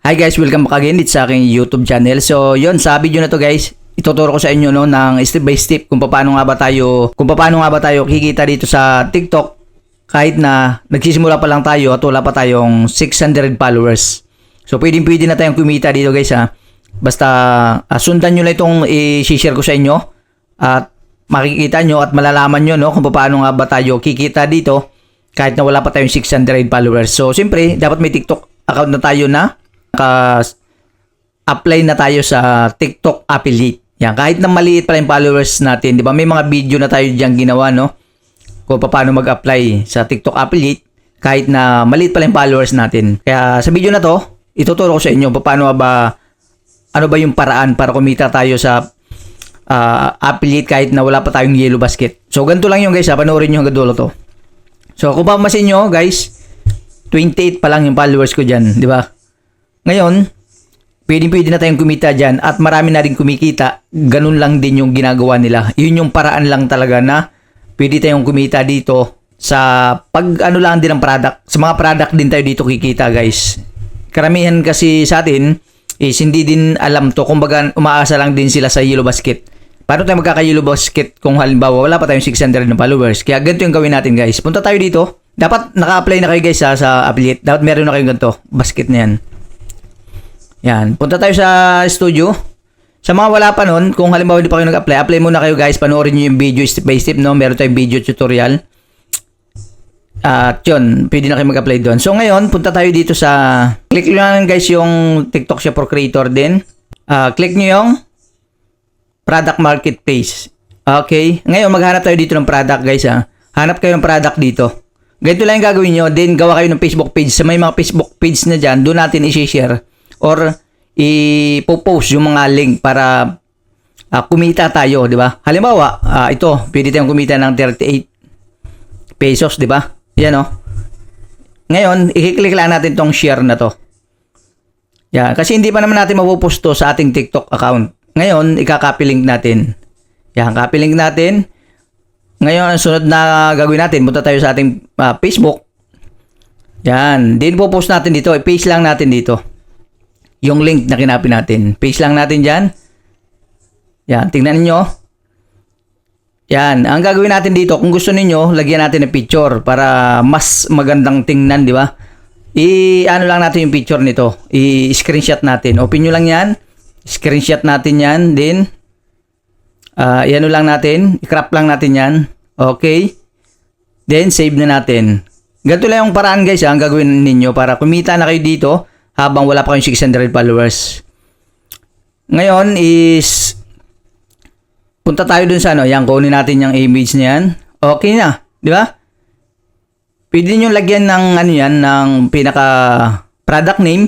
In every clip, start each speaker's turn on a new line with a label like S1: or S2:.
S1: Hi guys, welcome back again dito sa aking YouTube channel. So, yon sa video na to guys, ituturo ko sa inyo no ng step by step kung paano nga ba tayo kikita dito sa TikTok kahit na nagsisimula pa lang tayo at wala pa tayong 600 followers. So, pwede na tayong kumita dito guys ha. Basta sundan nyo lang itong i-share ko sa inyo at makikita nyo at malalaman nyo no kung paano nga ba tayo kikita dito kahit na wala pa tayong 600 followers. So, siyempre, dapat may TikTok account na tayo na apply na tayo sa TikTok affiliate. Yan, kahit na maliit pa yung followers natin, 'di ba? May mga video na tayo diyan ginawa, no? Kung paano mag-apply sa TikTok affiliate kahit na maliit pa yung followers natin. Kaya sa video na 'to, ituturo ko sa inyo paano ano ba yung paraan para kumita tayo sa affiliate kahit na wala pa tayong yellow basket. So, ganito lang yung guys, panoorin niyo hanggang dulo 'to. So, kung papansin niyo, guys, 28 pa lang yung followers ko diyan, 'di ba? Ngayon, pwede na tayong kumita dyan at marami na rin kumikita. Ganun lang din yung ginagawa nila. Yun yung paraan lang talaga na pwede tayong kumita dito sa ano lang din ng product. Sa mga product din tayo dito kikita guys. Karamihan kasi sa atin is hindi din alam to. Kumbaga umaasa lang din sila sa yellow basket. Paano tayo magkaka-yellow basket kung halimbawa wala pa tayong 600 na followers? Kaya ganito yung gawin natin guys. Punta tayo dito. Dapat naka-apply na kayo guys sa affiliate. Dapat meron na kayong ganito. Basket na yan. Yan, punta tayo sa studio. Sa mga wala pa nun, kung halimbawa hindi pa kayo nag-apply, apply muna kayo guys, panoorin nyo yung video step by step, no? Meron tayong video tutorial. At yun, pwede na kayo mag-apply doon. So ngayon, punta tayo dito sa, click nyo lang guys yung TikTok Shop for Creator din. Click nyo yung product marketplace. Okay, ngayon maghanap tayo dito ng product guys ha. Hanap kayo ng product dito. Ganito lang yung gagawin nyo, then gawa kayo ng Facebook page. Sa may mga Facebook page na dyan, doon natin i-share or i-post yung mga link para kumita tayo, di ba? Halimbawa, ito, pwede tayong kumita ng 38 pesos, di ba? Yan o. Ngayon, i-click lang natin tong share na to. Yan, kasi hindi pa naman natin mapupost to sa ating TikTok account. Ngayon, ika-copy link natin. Yan, copy link natin. Ngayon, ang sunod na gagawin natin, punta tayo sa ating Facebook. Yan, din po post natin dito, i-paste lang natin dito yung link na kinapin natin. Paste lang natin dyan. Yan, tingnan niyo. Yan, ang gagawin natin dito, kung gusto niyo lagyan natin ng picture para mas magandang tingnan, di ba? Ano lang natin yung picture nito. I-screenshot natin. Open nyo lang yan. Screenshot natin yan. Then, ano lang natin. I-crop lang natin yan. Okay. Then, save na natin. Ganito lang yung paraan guys, ang gagawin ninyo para kumita na kayo dito habang wala pa kayong 600 followers. Ngayon is punta tayo dun sa yan, kunin natin yung image niyan. Okay na, di ba? Pwede niyo lagyan ng yan ng pinaka product name.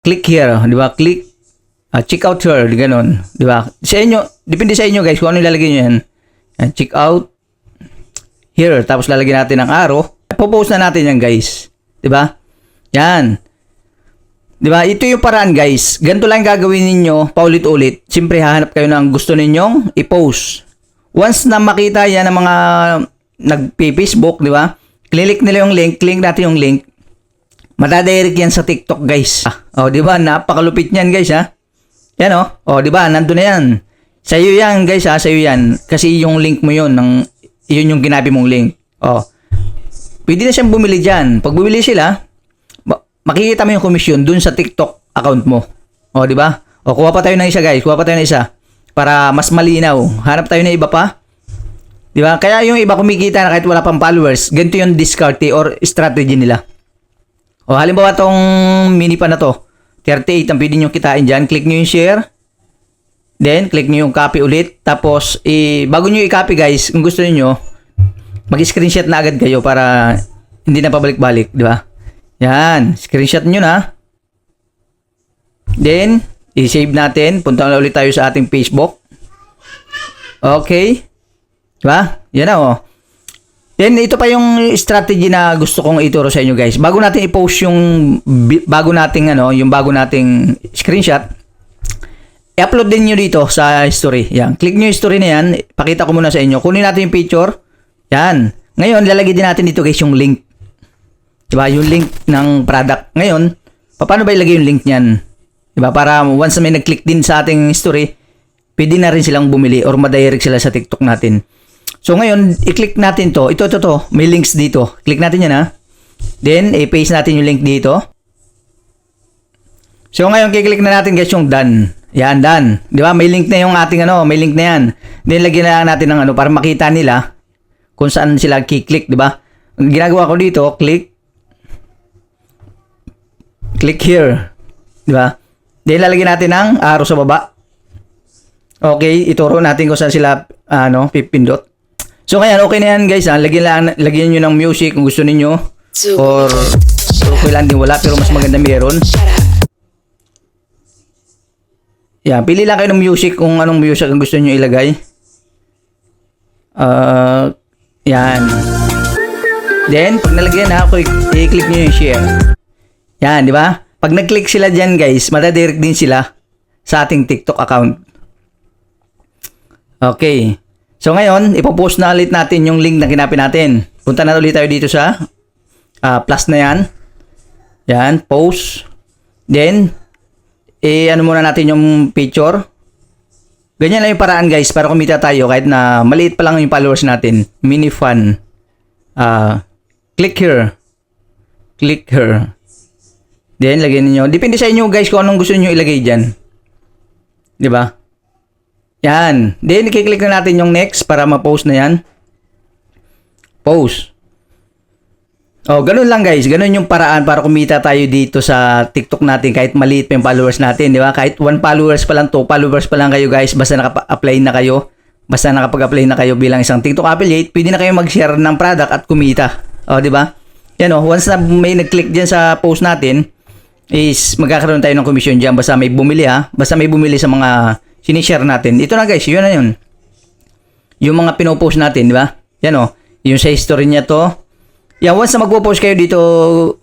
S1: Click here, di ba? Click check out here, ganun, di ba? Sa inyo, depende sa inyo guys kung ano ilalagay niyo yan. Check out here, tapos lalagyan natin ng arrow. Popost na natin yan guys, di ba? Yan. Diba? Ito yung paraan guys. Ganito lang gagawin ninyo paulit-ulit. Siyempre hahanap kayo ng gusto ninyong i-post. Once na makita yan ng mga nag-Facebook, di ba? Click nila yung link, click natin yung link. Madadirect yan sa TikTok guys. Di ba? Napakalupit niyan guys ha. Yan di ba? Nandun na yan. Sa iyo yan guys ha, sa iyo yan. Kasi yung link mo yun, yun yung ginabi mong link. Pwede na siyang bumili dyan. Pag bumili sila, makikita mo yung commission dun sa TikTok account mo. Di ba? Kuha pa tayo ng isa guys. Kuha pa tayo ng isa. Para mas malinaw. Hanap tayo ng iba pa. Di ba? Kaya yung iba kumikita na kahit wala pang followers, ganito yung discarte or strategy nila. Halimbawa tong mini pa na to. 38 ang pwede nyo kitain dyan. Click nyo yung share. Then, click nyo yung copy ulit. Tapos, bago nyo i-copy guys, kung gusto niyo mag-screenshot na agad kayo para hindi na pabalik-balik. Di ba? Yan, screenshot nyo na. Then, i-save natin. Punta na ulit tayo sa ating Facebook. Okay. Diba? Yan na Then, ito pa yung strategy na gusto kong ituro sa inyo guys. Bago natin i-post yung bago nating screenshot, i-upload din nyo dito sa story. Yan. Click nyo yung story na yan. Pakita ko muna sa inyo. Kunin natin yung picture. Yan. Ngayon, lalagay din natin dito guys yung link. Diba? Yung link ng product. Ngayon, paano ba ilagay yung link niyan? 'Di ba? Para once na may nag-click din sa ating history, pwede na rin silang bumili or ma-direct sila sa TikTok natin. So ngayon, i-click natin to. Ito, may links dito. Click natin yan ha. Then, i-paste natin yung link dito. So ngayon, kiklik na natin guys yung done. Yan, done. Di ba? May link na yung ating may link na yan. Then, lagyan na natin ng para makita nila kung saan sila kiklik, di ba? Ang ginagawa ko dito, click here. Di ba? Then, lalagyan natin ng arrow sa baba. Okay, ituro natin kung saan sila pipindot. So ngayon, okay na yan guys ha. Lagyan nyo ng music kung gusto niyo or okay lang din wala pero mas maganda meron. Yan, pili lang kayo ng music kung anong music ang gusto niyo ilagay. Yan. Then, pag nalagyan na, i-click nyo yung share. Yan, di ba? Pag nag-click sila dyan guys, madadirect din sila sa ating TikTok account. Okay. So ngayon, ipopost na ulit natin yung link na kinapin natin. Punta na ulit tayo dito sa plus na yan. Yan, post. Then, muna natin yung picture. Ganyan lang yung paraan guys para kumita tayo kahit na maliit pa lang yung followers natin. Mini fun. Click here. Click here. Then, lagyan niyo. Depende sa inyo guys kung anong gusto niyo ilagay dyan. Diba? Yan. Then, i-click na natin yung next para ma-post na yan. Post. Ganun lang guys. Ganun yung paraan para kumita tayo dito sa TikTok natin kahit maliit pa yung followers natin. Di ba? Kahit 1 followers pa lang, 2 followers pa lang kayo guys. Basta nakapag-apply na kayo. Basta nakapag-apply na kayo bilang isang TikTok affiliate, pwede na kayo mag-share ng product at kumita. Di ba? Yan once na may nag-click dyan sa post natin, is magkakaroon tayo ng commission dyan. Basta may bumili Basta may bumili sa mga sinishare natin. Ito na guys, yun na yun. Yung mga pinopost natin, di ba? Yan yung sa history niya to. Yan, once na magpo-post kayo dito,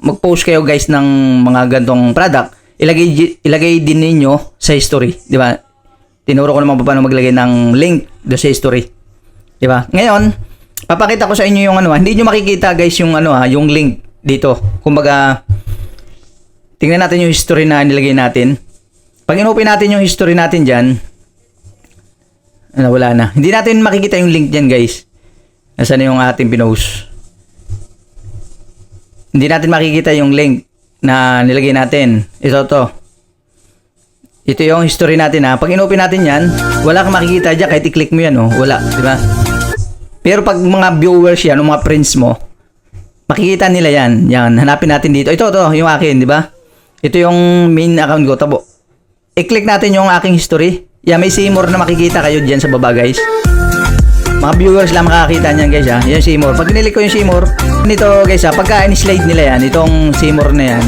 S1: mag-post kayo guys ng mga gantong product, ilagay din ninyo sa history, di ba? Tinuro ko naman paano maglagay ng link do sa history. Di ba? Ngayon, papakita ko sa inyo yung hindi nyo makikita guys yung yung link dito. Kumbaga, tingnan natin yung history na nilagay natin. Pag in-open natin yung history natin dyan, wala na. Hindi natin makikita yung link dyan guys. Nasaan yung ating pinost? Hindi natin makikita yung link na nilagay natin. Ito. Ito yung history natin Pag in-open natin yan, wala kang makikita dyan kahit i-click mo yan Wala, di ba? Pero pag mga viewers yan, mga friends mo, makikita nila yan. Yan, hanapin natin dito. Ito, yung akin, di ba? Ito yung main account ko. Tabo. I-click natin yung aking history. Yan, may see more na makikita kayo dyan sa baba guys. Mga viewers lang makakita niyan guys Yan see more. Pag kinilik ko yung see more, nito guys pagka in-slide nila yan, itong see more na yan,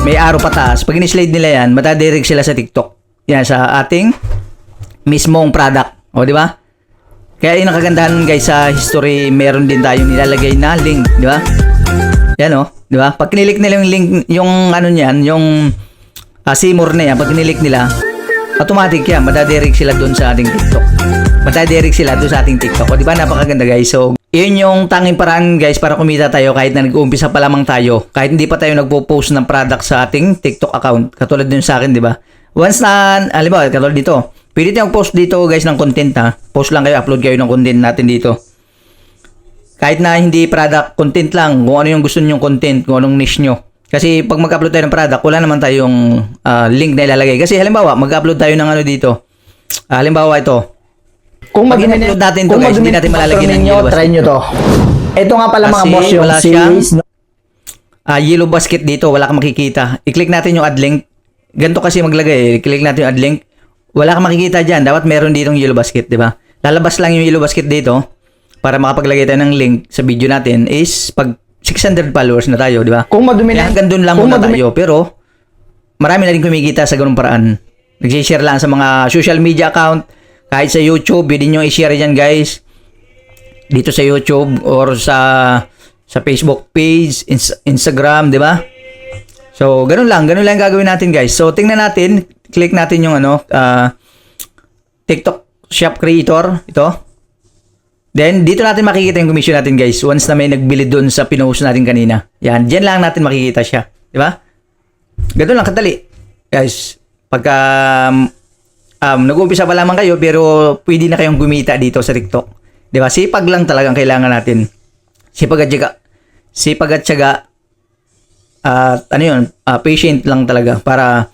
S1: may arrow pataas. Pag in-slide nila yan, matadirect sila sa TikTok. Yan, sa ating mismong product. Di ba? Kaya yung nakagandahan guys sa history, meron din tayong nilalagay na link. Di ba? Yan di ba? Pag kinilik nila yung link, yung niyan, yung see more na yan, pag kinilik nila, automatic yan, madadirect sila doon sa ating TikTok. Madadirect sila doon sa ating TikTok. Di ba? Napakaganda guys. So, yun yung tanging paraan guys para kumita tayo kahit na nag-uumpisa pa lamang tayo. Kahit hindi pa tayo nagpo-post ng product sa ating TikTok account. Katulad din sa akin, di ba? Once na, halimbawa, katulad dito, pwede tayong post dito guys ng content Post lang kayo, upload kayo ng content natin dito. Kahit na hindi product, content lang. Kung ano yung gusto niyo content, kung anong niche nyo. Kasi pag mag-upload tayo ng product, wala naman tayong link na ilalagay. Kasi halimbawa, mag-upload tayo ng dito. Halimbawa ito.
S2: Kung
S1: mag-upload natin to guys, hindi natin malalagay ng yellow basket.
S2: Try nyo to. Ito nga pala mga boss yung series.
S1: Yellow basket dito, wala kang makikita. I-click natin yung add link. Ganito kasi maglagay. I-click natin yung add link. Wala kang makikita dyan. Dapat meron ditong yellow basket, di ba? Lalabas lang yung yellow basket dito para makapaglagay tayo ng link sa video natin is pag 600 followers na tayo, di ba?
S2: Kung madumi na,
S1: hanggang doon lang muna tayo. Pero, marami na rin kumikita sa ganung paraan. Nag-share lang sa mga social media account, kahit sa YouTube, pwede nyo i-share dyan guys. Dito sa YouTube or sa Facebook page, Instagram, di ba? So, ganun lang gagawin natin guys. So, tingnan natin, click natin yung TikTok Shop Creator, ito. Then, dito natin makikita yung commission natin guys. Once na may nagbili doon sa pinost natin kanina. Yan, dyan lang natin makikita siya. Di ba? Ganun lang kadali. Guys, pagka nag-uumpisa pa lamang kayo pero pwede na kayong gumita dito sa TikTok. 'Di ba? Sipag lang talagang kailangan natin. Sipag at tiyaga. Sipag at tiyaga. At patient lang talaga para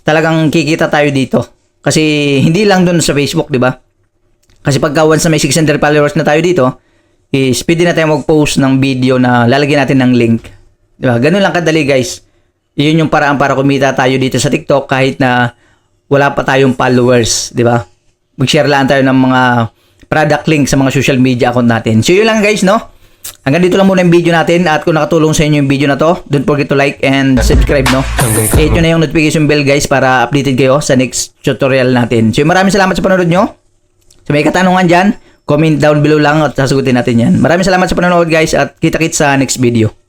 S1: talagang kikita tayo dito. Kasi hindi lang doon sa Facebook, 'di ba? Kasi pagka once na may 600 followers na tayo dito, is pwede na tayo mag-post ng video na lalagyan natin ng link. 'Di ba? Ganun lang kadali, guys. 'Yun yung paraan para kumita tayo dito sa TikTok kahit na wala pa tayong followers, 'di ba? Mag-share lang tayo ng mga product link sa mga social media account natin. So yun lang, guys, no? Hanggang dito lang muna yung video natin at kung nakatulong sa inyo yung video na to, don't forget to like and subscribe, no? Hit nyo na yung notification bell, guys, para updated kayo sa next tutorial natin. So maraming salamat sa panonood nyo. So may katanungan dyan, comment down below lang at sasagutin natin yan. Maraming salamat sa panonood, guys, at kita-kits sa next video.